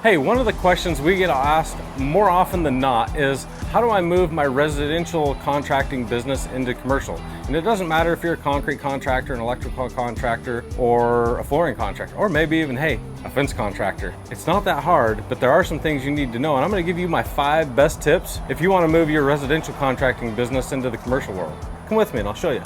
Hey, one of the questions we get asked more often than not is, how do I move my residential contracting business into commercial? And it doesn't matter if you're a concrete contractor, an electrical contractor, or a flooring contractor, or maybe even, hey, a fence contractor. It's not that hard, but there are some things you need to know, and I'm gonna give you my 5 best tips if you wanna move your residential contracting business into the commercial world. Come with me and I'll show you.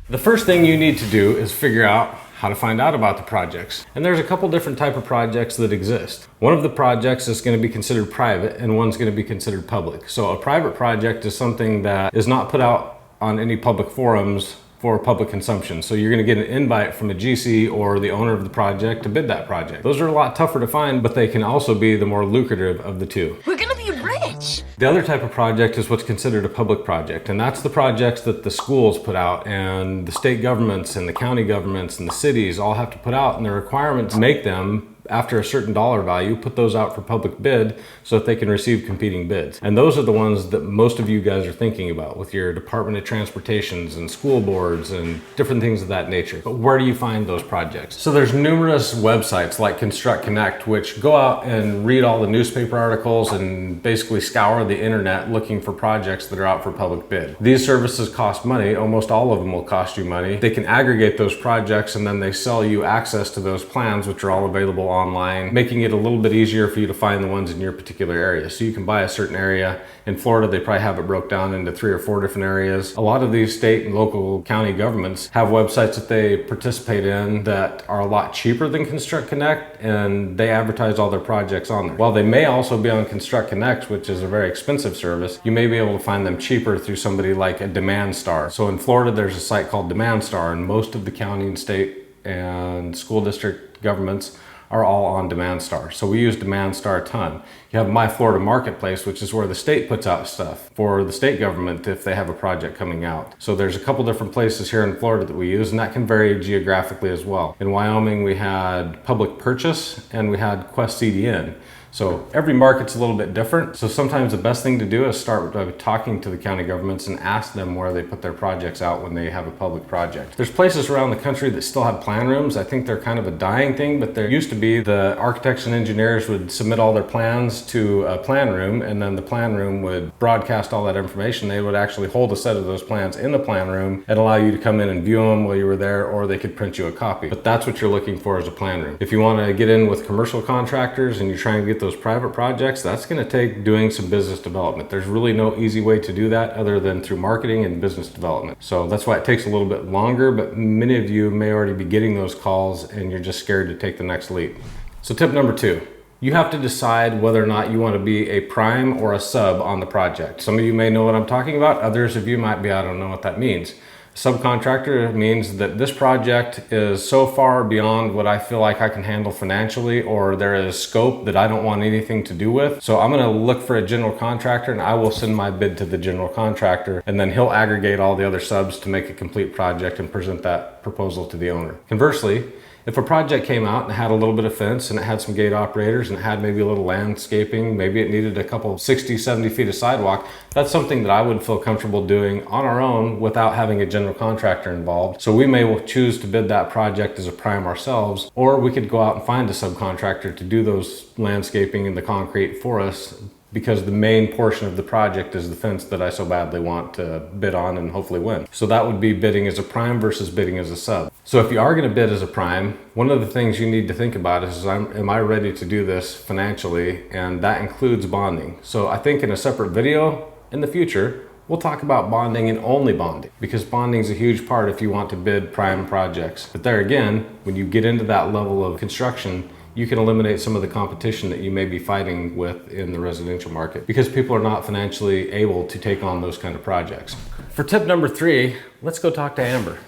The first thing you need to do is figure out how to find out about the projects. And there's a couple different type of projects that exist. One of the projects is going to be considered private and one's going to be considered public. So a private project is something that is not put out on any public forums for public consumption. So you're going to get an invite from a GC or the owner of the project to bid that project. Those are a lot tougher to find, but they can also be the more lucrative of the two. We're gonna be rich! The other type of project is what's considered a public project, and that's the projects that the schools put out and the state governments and the county governments and the cities all have to put out, and the requirements make them, after a certain dollar value, put those out for public bid so that they can receive competing bids. And those are the ones that most of you guys are thinking about with your Department of Transportations and school boards and different things of that nature. But where do you find those projects? So there's numerous websites like Construct Connect, which go out and read all the newspaper articles and basically scour the internet looking for projects that are out for public bid. These services cost money. Almost all of them will cost you money. They can aggregate those projects and then they sell you access to those plans, which are all available online, making it a little bit easier for you to find the ones in your particular area. So you can buy a certain area. In Florida, they probably have it broke down into 3 or 4 different areas. A lot of these state and local county governments have websites that they participate in that are a lot cheaper than Construct Connect, and they advertise all their projects on there. While they may also be on Construct Connect, which is a very expensive service, you may be able to find them cheaper through somebody like a Demand Star. So in Florida, there's a site called Demand Star, and most of the county and state and school district governments are all on Demand Star. So we use Demand Star a ton. You have My Florida Marketplace, which is where the state puts out stuff for the state government if they have a project coming out. So there's a couple different places here in Florida that we use, and that can vary geographically as well. In Wyoming, we had Public Purchase and we had Quest CDN. So every market's a little bit different. So sometimes the best thing to do is start by talking to the county governments and ask them where they put their projects out when they have a public project. There's places around the country that still have plan rooms. I think they're kind of a dying thing, but there used to be the architects and engineers would submit all their plans to a plan room, and then the plan room would broadcast all that information. They would actually hold a set of those plans in the plan room and allow you to come in and view them while you were there, or they could print you a copy. But that's what you're looking for, is a plan room. If you want to get in with commercial contractors and you're trying to get those private projects, that's going to take doing some business development. There's really no easy way to do that other than through marketing and business development. So that's why it takes a little bit longer, but many of you may already be getting those calls and you're just scared to take the next leap. So tip number 2, you have to decide whether or not you want to be a prime or a sub on the project. Some of you may know what I'm talking about. Others of you might be, I don't know what that means. Subcontractor means that this project is so far beyond what I feel like I can handle financially, or there is scope that I don't want anything to do with. So I'm going to look for a general contractor and I will send my bid to the general contractor, and then he'll aggregate all the other subs to make a complete project and present that proposal to the owner. Conversely, if a project came out and it had a little bit of fence and it had some gate operators and it had maybe a little landscaping, maybe it needed a couple 60, 70 feet of sidewalk, that's something that I would feel comfortable doing on our own without having a general contractor involved. So we may choose to bid that project as a prime ourselves, or we could go out and find a subcontractor to do those landscaping and the concrete for us, because the main portion of the project is the fence that I so badly want to bid on and hopefully win. So that would be bidding as a prime versus bidding as a sub. So if you are going to bid as a prime, one of the things you need to think about is, am I ready to do this financially? And that includes bonding. So I think in a separate video in the future, we'll talk about bonding and only bonding, because bonding is a huge part if you want to bid prime projects. But there again, when you get into that level of construction, you can eliminate some of the competition that you may be fighting with in the residential market, because people are not financially able to take on those kind of projects. For tip number 3, let's go talk to Amber.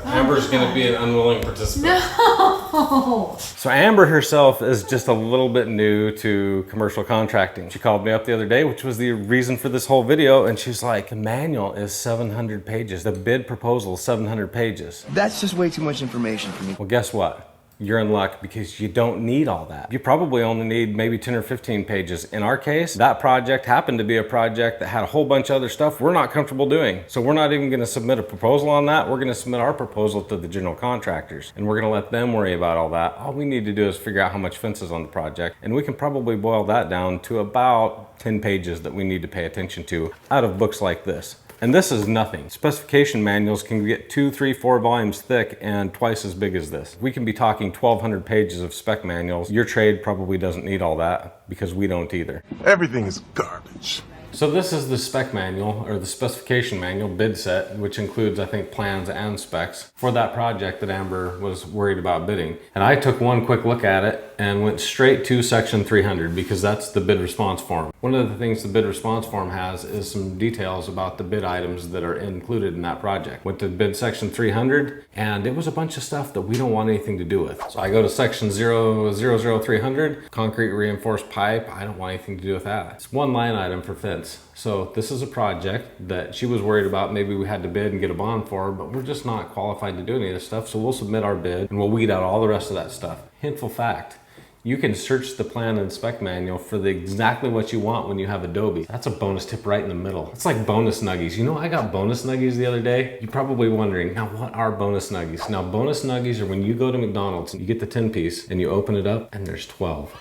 Amber's going to be an unwilling participant. No! So Amber herself is just a little bit new to commercial contracting. She called me up the other day, which was the reason for this whole video, and she's like, the manual is 700 pages. The bid proposal is 700 pages. That's just way too much information for me. Well, guess what? you're in luck because you don't need all that. You probably only need maybe 10 or 15 pages. In our case, that project happened to be a project that had a whole bunch of other stuff we're not comfortable doing. So we're not even gonna submit a proposal on that. We're gonna submit our proposal to the general contractors, and we're gonna let them worry about all that. All we need to do is figure out how much fence is on the project, and we can probably boil that down to about 10 pages that we need to pay attention to out of books like this. And this is nothing. Specification manuals can get 2, 3, 4 volumes thick and twice as big as this. We can be talking 1,200 pages of spec manuals. Your trade probably doesn't need all that because we don't either. Everything is garbage. So this is the spec manual, or the specification manual bid set, which includes, I think, plans and specs for that project that Amber was worried about bidding. And I took one quick look at it and went straight to section 300 because that's the bid response form. One of the things the bid response form has is some details about the bid items that are included in that project. Went to bid section 300 and it was a bunch of stuff that we don't want anything to do with. So I go to section 00300, concrete reinforced pipe. I don't want anything to do with that. It's one line item for fence. So this is a project that she was worried about maybe we had to bid and get a bond for, but we're just not qualified to do any of this stuff. So we'll submit our bid and we'll weed out all the rest of that stuff. Hintful fact, you can search the plan and spec manual for exactly what you want when you have Adobe. That's a bonus tip right in the middle. It's like bonus nuggies. You know, I got bonus nuggies the other day. You're probably wondering, now what are bonus nuggies? Now bonus nuggies are when you go to McDonald's and you get the 10 piece and you open it up and there's 12.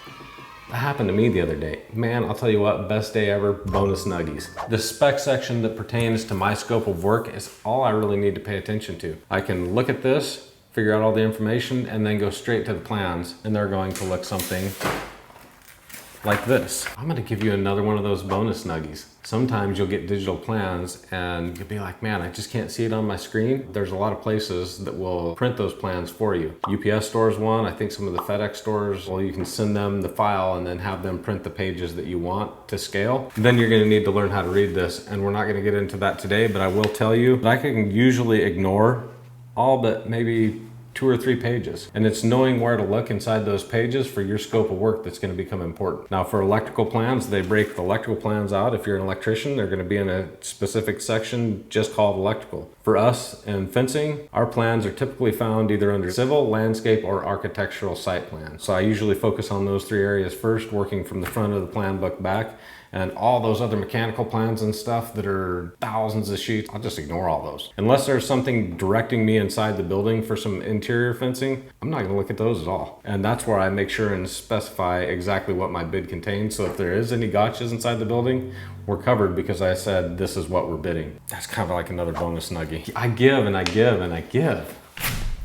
That happened to me the other day. Man, I'll tell you what, best day ever, bonus nuggies. The spec section that pertains to my scope of work is all I really need to pay attention to. I can look at this, figure out all the information, and then go straight to the plans, and they're going to look something like this. I'm gonna give you another one of those bonus nuggies. Sometimes you'll get digital plans and you'll be like, man, I just can't see it on my screen. There's a lot of places that will print those plans for you. UPS stores one, I think some of the FedEx stores, well, you can send them the file and then have them print the pages that you want to scale. Then you're gonna need to learn how to read this, and we're not gonna get into that today, but I will tell you that I can usually ignore all but maybe 2 or 3 pages. And it's knowing where to look inside those pages for your scope of work that's going to become important. Now for electrical plans, they break the electrical plans out. If you're an electrician, they're going to be in a specific section just called electrical. For us in fencing, our plans are typically found either under civil, landscape, or architectural site plan. So I usually focus on those 3 areas first, working from the front of the plan book back. And all those other mechanical plans and stuff that are thousands of sheets, I'll just ignore all those. Unless there's something directing me inside the building for some interior fencing, I'm not gonna look at those at all. And that's where I make sure and specify exactly what my bid contains. So if there is any gotchas inside the building, we're covered because I said this is what we're bidding. That's kind of like another bonus nuggie. I give and I give and I give.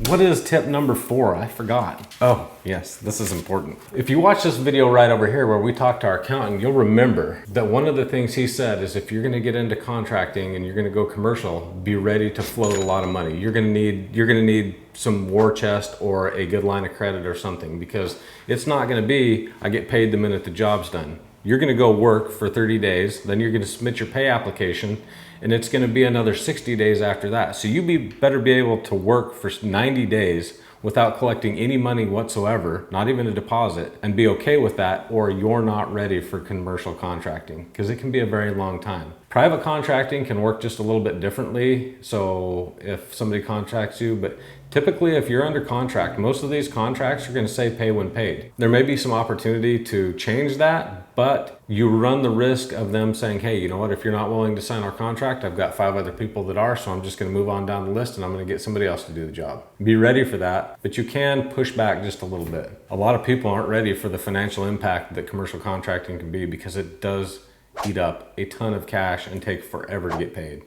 What is tip number 4? I forgot. Oh, yes, this is important. If you watch this video right over here where we talk to our accountant, you'll remember that one of the things he said is if you're gonna get into contracting and you're gonna go commercial, be ready to float a lot of money. You're gonna need some war chest or a good line of credit or something, because it's not gonna be, I get paid the minute the job's done. You're gonna go work for 30 days, then you're gonna submit your pay application, and it's gonna be another 60 days after that. So you better be able to work for 90 days without collecting any money whatsoever, not even a deposit, and be okay with that, or you're not ready for commercial contracting, because it can be a very long time. Private contracting can work just a little bit differently. So if somebody contracts you, but typically if you're under contract, most of these contracts are gonna say pay when paid. There may be some opportunity to change that, but you run the risk of them saying, hey, you know what, if you're not willing to sign our contract, I've got 5 other people that are, so I'm just gonna move on down the list and I'm gonna get somebody else to do the job. Be ready for that, but you can push back just a little bit. A lot of people aren't ready for the financial impact that commercial contracting can be, because it does eat up a ton of cash and take forever to get paid.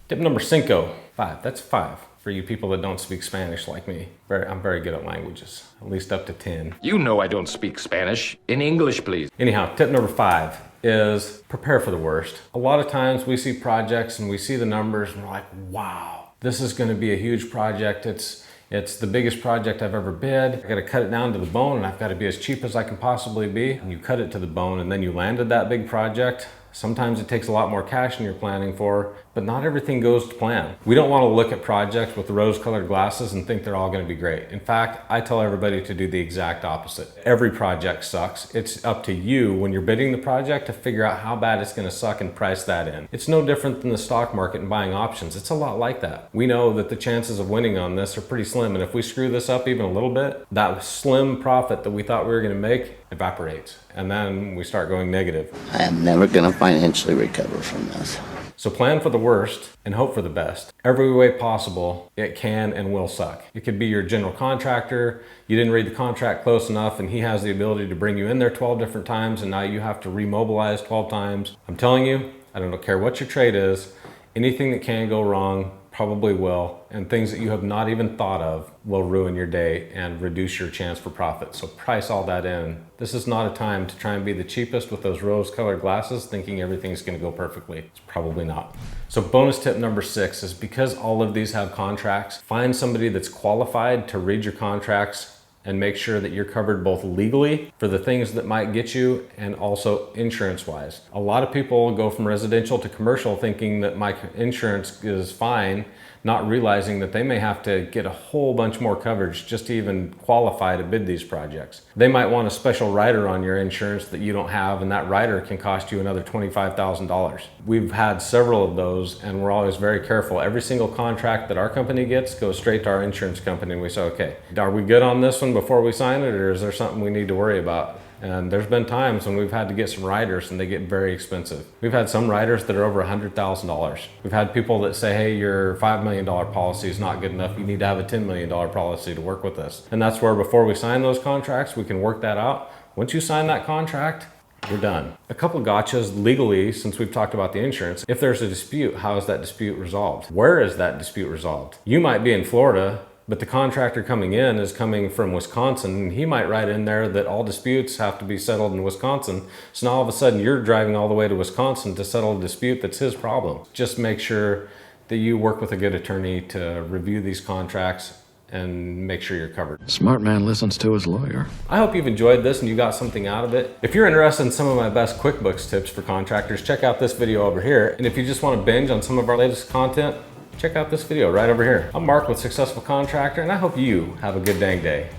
Tip number 5, that's 5. For you people that don't speak Spanish like me. I'm very good at languages, at least up to 10. You know I don't speak Spanish. In English, please. Anyhow, tip number 5 is prepare for the worst. A lot of times we see projects and we see the numbers and we're like, wow, this is gonna be a huge project. It's the biggest project I've ever bid. I gotta cut it down to the bone and I've gotta be as cheap as I can possibly be. And you cut it to the bone and then you landed that big project. Sometimes it takes a lot more cash than you're planning for, but not everything goes to plan. We don't want to look at projects with rose-colored glasses and think they're all going to be great. In fact, I tell everybody to do the exact opposite. Every project sucks. It's up to you when you're bidding the project to figure out how bad it's going to suck and price that in. It's no different than the stock market and buying options. It's a lot like that. We know that the chances of winning on this are pretty slim, and if we screw this up even a little bit, that slim profit that we thought we were going to make evaporates, and then we start going negative. I am never going to financially recover from this. So plan for the worst and hope for the best. Every way possible, it can and will suck. It could be your general contractor. You didn't read the contract close enough and he has the ability to bring you in there 12 different times and now you have to remobilize 12 times. I'm telling you, I don't care what your trade is, anything that can go wrong probably will, and things that you have not even thought of will ruin your day and reduce your chance for profit. So price all that in. This is not a time to try and be the cheapest with those rose-colored glasses thinking everything's going to go perfectly. It's probably not. So bonus tip number 6 is, because all of these have contracts, find somebody that's qualified to read your contracts and make sure that you're covered both legally for the things that might get you and also insurance-wise. A lot of people go from residential to commercial thinking that my insurance is fine, not realizing that they may have to get a whole bunch more coverage just to even qualify to bid these projects. They might want a special rider on your insurance that you don't have, and that rider can cost you another $25,000. We've had several of those, and we're always very careful. Every single contract that our company gets goes straight to our insurance company, and we say, okay, are we good on this one before we sign it, or is there something we need to worry about? And there's been times when we've had to get some riders and they get very expensive. We've had some riders that are over $100,000. We've had people that say, hey, your $5 million policy is not good enough. You need to have a $10 million policy to work with us. And that's where before we sign those contracts, we can work that out. Once you sign that contract, we're done. A couple of gotchas legally, since we've talked about the insurance. If there's a dispute, how is that dispute resolved? Where is that dispute resolved? You might be in Florida, but the contractor coming in is coming from Wisconsin, and he might write in there that all disputes have to be settled in Wisconsin. So now all of a sudden you're driving all the way to Wisconsin to settle a dispute that's his problem. Just make sure that you work with a good attorney to review these contracts and make sure you're covered. Smart man listens to his lawyer. I hope you've enjoyed this and you got something out of it. If you're interested in some of my best QuickBooks tips for contractors, check out this video over here. And if you just want to binge on some of our latest content, check out this video right over here. I'm Mark with Successful Contractor, and I hope you have a good dang day.